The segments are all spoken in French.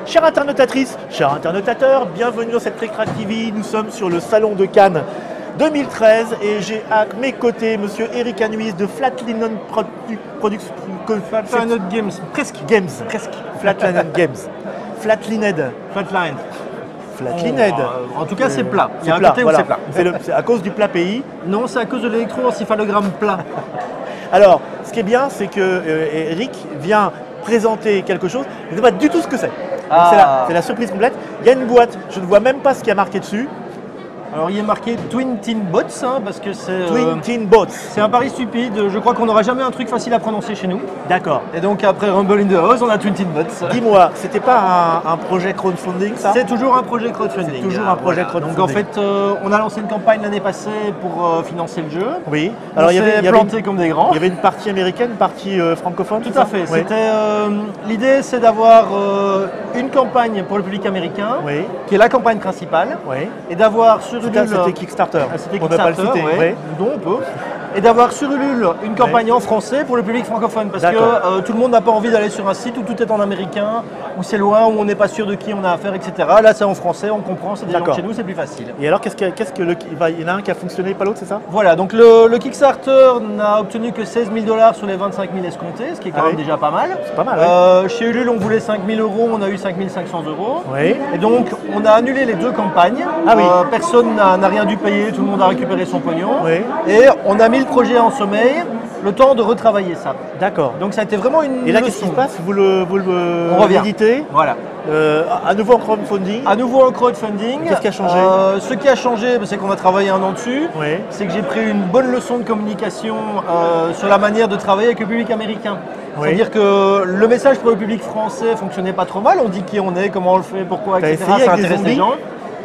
Chère internautatrice, chers internautateurs, bienvenue dans cette Trekcraft TV. Nous sommes sur le salon de Cannes 2013 et j'ai à mes côtés monsieur Eric Anuis de Flatlinen Productions. Flatlinen Games, presque. Flatlinen Games. Flatlined. Flatline. Flatlined. En tout cas, c'est plat. Il y a un plat, côté où voilà. c'est plat. C'est à cause du plat pays. Non, c'est à cause de l'électroencéphalogramme plat. Alors, ce qui est bien, c'est que Eric vient présenter quelque chose. Je ne sais pas du tout ce que c'est. C'est la surprise complète. Il y a une boîte, je ne vois même pas ce qu'il y a marqué dessus. Alors il est marqué Twin Tin Bots, hein, parce que c'est Twin Tin Bots. C'est un pari stupide. Je crois qu'on n'aura jamais un truc facile à prononcer chez nous. D'accord. Et donc après Rumble in the House, on a Twin Tin Bots. Dis-moi, c'était pas un projet crowdfunding ça? C'est toujours un projet crowdfunding. C'est toujours un projet crowdfunding. Donc en fait, on a lancé une campagne l'année passée pour financer le jeu. Oui. Alors il y avait planté comme des grands. Il y avait une partie américaine, une partie francophone. Tout à fait. Oui. L'idée, c'est d'avoir une campagne pour le public américain, oui, qui est la campagne principale, oui, et d'avoir sur Ulule. C'était Kickstarter. C'était Kickstarter, oui. Donc on peut. Et d'avoir sur Ulule une campagne en français pour le public francophone, parce que tout le monde n'a pas envie d'aller sur un site où tout est en américain, où c'est loin, où on n'est pas sûr de qui on a affaire, etc. Là, c'est en français, on comprend, c'est des gens de chez nous, c'est plus facile. Et alors, il y en a un qui a fonctionné, pas l'autre, c'est ça? Voilà, donc le Kickstarter n'a obtenu que 16 000 $ sur les 25 000 escomptés, ce qui est quand même déjà pas mal. C'est pas mal, oui. Chez Ulule, on voulait 5 000 €, on a eu 5 500 €. Oui. Et donc, on a annulé les deux campagnes. Ah oui. Personne n'a rien dû payer, tout le monde a récupéré son pognon. Oui. Et on a mis le projet en sommeil, le temps de retravailler ça. D'accord. Donc ça a été vraiment une Et là, qu'est-ce qui se passe? Vous le rééditez? Voilà. À nouveau en crowdfunding? À nouveau en crowdfunding. Qu'est-ce qui a changé? Ce qui a changé, c'est qu'on a travaillé un an dessus. Oui. C'est que j'ai pris une bonne leçon de communication sur la manière de travailler avec le public américain. Oui. C'est-à-dire que le message pour le public français fonctionnait pas trop mal. On dit qui on est, comment on le fait, pourquoi, etc. Ça intéresse les gens.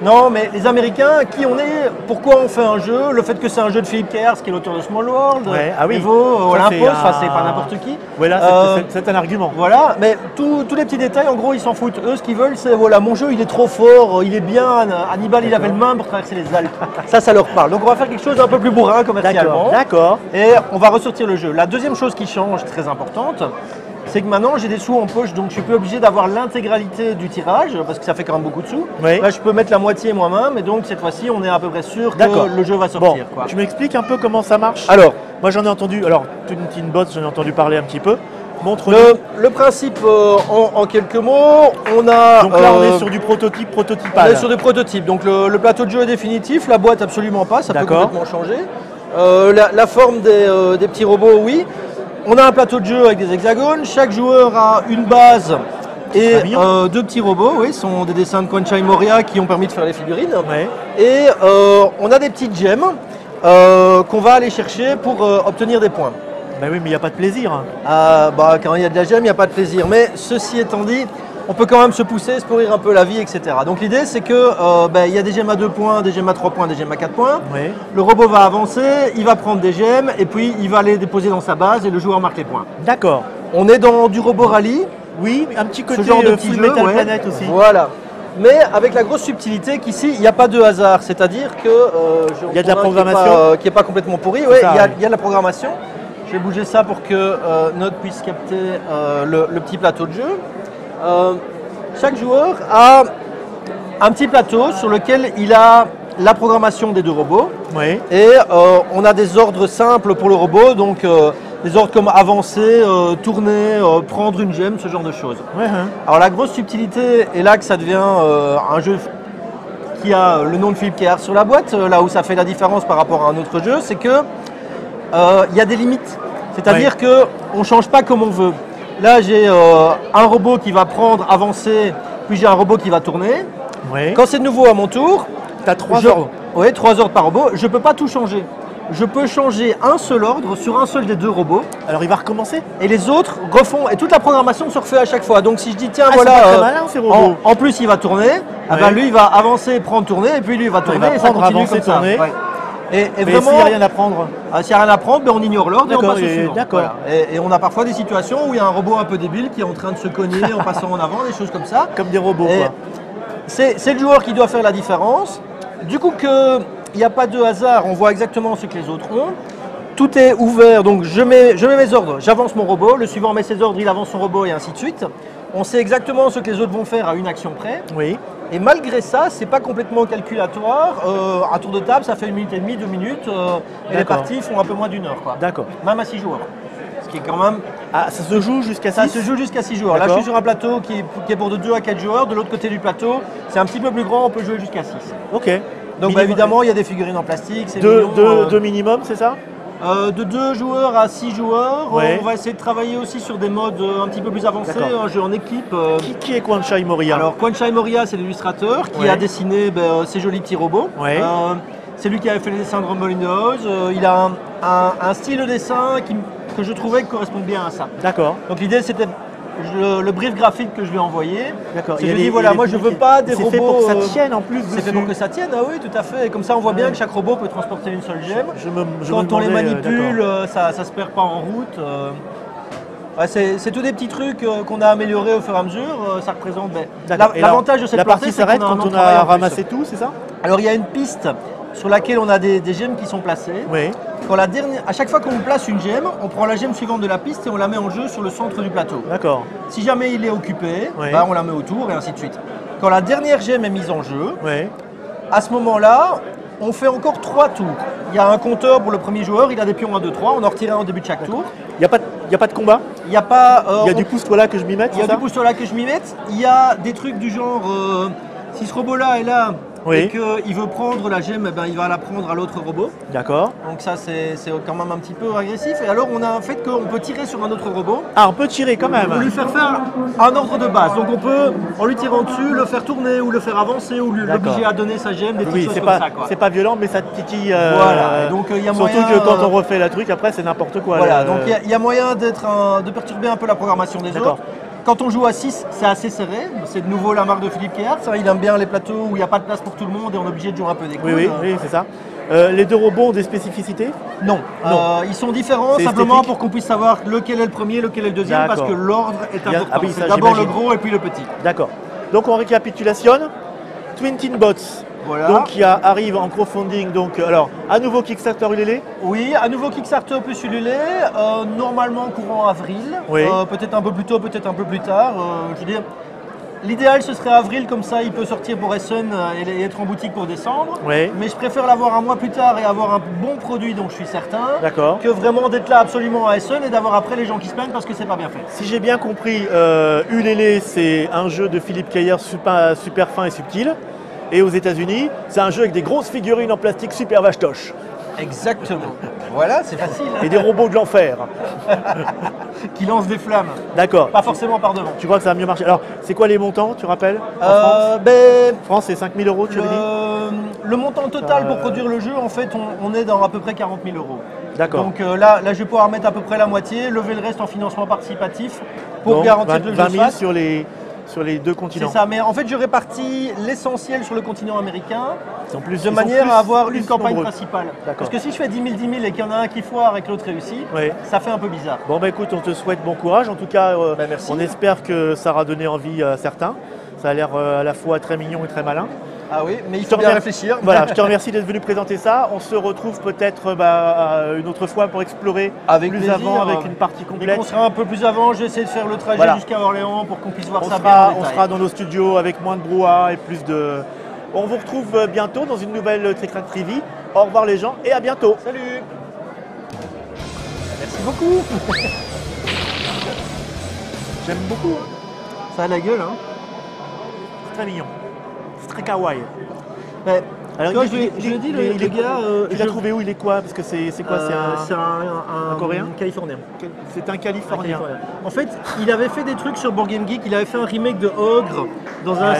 Non, mais les Américains, qui on est, pourquoi on fait un jeu, le fait que c'est un jeu de Philip K. Dick, qui est l'auteur de Small World, Evo, Olympus, c'est pas n'importe qui. Voilà, c'est un argument. Voilà, mais tous les petits détails, en gros, ils s'en foutent. Eux, ce qu'ils veulent, c'est voilà, mon jeu, il est trop fort, il est bien, Hannibal, il avait le main pour traverser les Alpes. Ça leur parle. Donc on va faire quelque chose d'un peu plus bourrin commercialement. D'accord. Et on va ressortir le jeu. La deuxième chose qui change, très importante, c'est que maintenant j'ai des sous en poche, donc je suis plus obligé d'avoir l'intégralité du tirage, parce que ça fait quand même beaucoup de sous. Oui. Là, je peux mettre la moitié moi-même, et donc cette fois-ci, on est à peu près sûr que le jeu va sortir. Bon, tu m'expliques un peu comment ça marche? Alors, moi j'en ai entendu, Twin Tin Bots, j'en ai entendu parler un petit peu. Montre-nous. Le principe, en quelques mots, on a... Donc là, on est sur du prototypal. On est sur du prototype, donc le plateau de jeu est définitif, la boîte absolument pas, ça peut complètement changer. La forme des petits robots, oui. On a un plateau de jeu avec des hexagones, chaque joueur a une base et deux petits robots, oui, ce sont des dessins de Koichai Moria qui ont permis de faire les figurines. Ouais. Et on a des petites gemmes qu'on va aller chercher pour obtenir des points. Ben oui, mais il n'y a pas de plaisir. Quand il y a de la gemme, il n'y a pas de plaisir. Mais ceci étant dit, on peut quand même se pousser, se pourrir un peu la vie, etc. Donc l'idée, c'est que y a des gemmes à 2 points, des gemmes à 3 points, des gemmes à 4 points. Oui. Le robot va avancer, il va prendre des gemmes et puis il va les déposer dans sa base et le joueur marque les points. D'accord. On est dans du robot rallye. Oui, un petit côté ce genre de petit Full jeu, Metal Planet aussi. Voilà. Mais avec la grosse subtilité qu'ici, il n'y a pas de hasard. C'est-à-dire que il y a de la programmation qui n'est pas complètement pourrie. Oui, il y a de la programmation. Je vais bouger ça pour que Note puisse capter le petit plateau de jeu. Chaque joueur a un petit plateau sur lequel il a la programmation des deux robots. Oui. Et on a des ordres simples pour le robot, donc des ordres comme avancer, tourner, prendre une gemme, ce genre de choses. Ouais, hein. Alors la grosse subtilité, et là que ça devient un jeu qui a le nom de Philip K. Dick sur la boîte, là où ça fait la différence par rapport à un autre jeu, c'est que il y a des limites. C'est-à-dire qu'on ne change pas comme on veut. Là, j'ai un robot qui va prendre, avancer, puis j'ai un robot qui va tourner. Oui. Quand c'est de nouveau à mon tour, tu as 3 ordres. Oui, 3 ordres par robot. Je ne peux pas tout changer. Je peux changer un seul ordre sur un seul des deux robots. Alors il va recommencer? Et les autres refont. Et toute la programmation se refait à chaque fois. Donc si je dis, tiens, voilà. C'est pas très malin, ces robots. En plus, il va tourner. Lui, il va avancer, prendre, tourner. Et puis lui, il va tourner. Et ça continue comme ça. Ouais. Et vraiment, s'il n'y a rien à prendre, s'il n'y a rien à prendre, on ignore l'ordre et on passe au suivant. D'accord. Voilà. Et on a parfois des situations où il y a un robot un peu débile qui est en train de se cogner en passant en avant, des choses comme ça. Comme des robots, quoi. C'est le joueur qui doit faire la différence. Du coup, qu'il n'y a pas de hasard, on voit exactement ce que les autres ont. Tout est ouvert, donc je mets mes ordres, j'avance mon robot, le suivant met ses ordres, il avance son robot et ainsi de suite. On sait exactement ce que les autres vont faire à une action près. Oui. Et malgré ça, c'est pas complètement calculatoire. Un tour de table, ça fait 1 minute et demie, 2 minutes. Et les parties font un peu moins d'1 heure, quoi. D'accord. Même à 6 joueurs. Ce qui est quand même. Ah, ça se joue jusqu'à 6? Ça se joue jusqu'à 6 joueurs. Là, je suis sur un plateau qui est pour de 2 à 4 joueurs. De l'autre côté du plateau, c'est un petit peu plus grand, on peut jouer jusqu'à 6. Ok. Donc évidemment, il y a des figurines en plastique. C'est deux minimum, c'est ça? De 2 joueurs à 6 joueurs. Ouais. On va essayer de travailler aussi sur des modes un petit peu plus avancés, un jeu en équipe. Qui est Kwanchai Moriya? Alors, Kwanchai Moriya, c'est l'illustrateur qui a dessiné ces jolis petits robots. Ouais. C'est lui qui avait fait les dessins de Rumble in the House. Il a un style de dessin que je trouvais correspond bien à ça. D'accord. Donc l'idée, c'était le brief graphique que je lui ai envoyé. D'accord. Je lui ai dit, voilà, moi je veux pas des robots. C'est fait pour que ça tienne en plus. C'est fait pour que ça tienne, ah oui, tout à fait. Et comme ça, on voit bien que chaque robot peut transporter une seule gemme. Quand on les manipule, ça se perd pas en route. Ouais, c'est tous des petits trucs qu'on a améliorés au fur et à mesure. Ça représente l'avantage de cette la partie s'arrête quand on a ramassé tout, c'est ça? Alors il y a une piste sur laquelle on a des gemmes qui sont placées. Oui. À chaque fois qu'on place une gemme, on prend la gemme suivante de la piste et on la met en jeu sur le centre du plateau. D'accord. Si jamais il est occupé, on la met autour et ainsi de suite. Quand la dernière gemme est mise en jeu, à ce moment-là, on fait encore 3 tours. Il y a un compteur pour le premier joueur, il a des pions 1, 2, 3, on en retire un au début de chaque tour. Il n'y a pas de combat? Il y a pas. Il y a du pouce-toi là que je m'y mette? Il y a du pouce-toi là que je m'y mette. Il y a des trucs du genre, si ce robot-là est là et qu'il veut prendre la gemme, il va la prendre à l'autre robot. D'accord. Donc ça, c'est quand même un petit peu agressif. Et alors, on a un fait qu'on peut tirer sur un autre robot. Ah, on peut tirer quand même. On lui faire un ordre de base. Donc on peut, en lui tirant dessus, le faire tourner ou le faire avancer ou l'obliger à donner sa gemme, des petites choses comme ça. C'est pas violent, mais ça te titille. Voilà. Donc il y a moyen. Surtout que quand on refait la truc, après, c'est n'importe quoi. Voilà. Donc il y a moyen de perturber un peu la programmation des autres. Quand on joue à 6, c'est assez serré. C'est de nouveau la marque de Philippe Kayarts. Il aime bien les plateaux où il n'y a pas de place pour tout le monde et on est obligé de jouer un peu des coudes. Oui, c'est ça. Les deux robots ont des spécificités? Non. Ils sont différents simplement pour qu'on puisse savoir lequel est le premier, lequel est le deuxième, parce que l'ordre est important. Ah oui, c'est d'abord le gros et puis le petit. D'accord. Donc on récapitulationne. Twin Teen Bots. Voilà. Donc qui arrive en crowdfunding. Donc alors à nouveau Kickstarter Ulule. Oui, à nouveau Kickstarter plus Ulule. Normalement courant avril. Peut-être un peu plus tôt, peut-être un peu plus tard. Je veux dire, l'idéal ce serait avril, comme ça il peut sortir pour Essen et être en boutique pour décembre. Mais je préfère l'avoir un mois plus tard et avoir un bon produit, donc je suis certain, que vraiment d'être là absolument à Essen et d'avoir après les gens qui se plaignent parce que c'est pas bien fait. Si j'ai bien compris, Ulule c'est un jeu de Philippe Kayarts super fin et subtil. Et aux États-Unis, c'est un jeu avec des grosses figurines en plastique super vache-toche. Exactement. Voilà, c'est facile. Et des robots de l'enfer. Qui lancent des flammes. D'accord. Pas forcément par devant. Tu crois que ça va mieux marcher? Alors, c'est quoi les montants, tu rappelles en France? France, c'est 5 000 €, tu l'as dit? Le montant total pour produire le jeu, en fait, on est dans à peu près 40 000 €. D'accord. Donc là, je vais pouvoir mettre à peu près la moitié, lever le reste en financement participatif pour garantir que le jeu 20 000 se fasse. sur les deux continents. C'est ça, mais en fait je répartis l'essentiel sur le continent américain de manière à avoir une campagne principale. D'accord. Parce que si je fais 10 000 et qu'il y en a un qui foire et que l'autre réussit, ça fait un peu bizarre. Bon bah écoute, on te souhaite bon courage. En tout cas, merci. On espère que ça aura donné envie à certains. Ça a l'air à la fois très mignon et très malin. Ah oui, mais il faut bien réfléchir. Voilà, je te remercie d'être venu présenter ça. On se retrouve peut-être une autre fois pour explorer plus avant avec une partie complète. On sera un peu plus avant, j'ai essayé de faire le trajet jusqu'à Orléans pour qu'on puisse voir ça bien en détail. On sera dans nos studios avec moins de brouhaha et plus de... On vous retrouve bientôt dans une nouvelle Techcraft TV. Au revoir les gens et à bientôt. Salut. Merci beaucoup. J'aime beaucoup. Ça a la gueule, hein. C'est très mignon. C'est très kawaii. Alors, je lui ai dit, le gars. Tu l'as trouvé où? Il est quoi? Parce que c'est quoi? C'est un Coréen? Californien. C'est un Californien. En fait, il avait fait des trucs sur Board Game Geek. Il avait fait un remake de Ogre dans un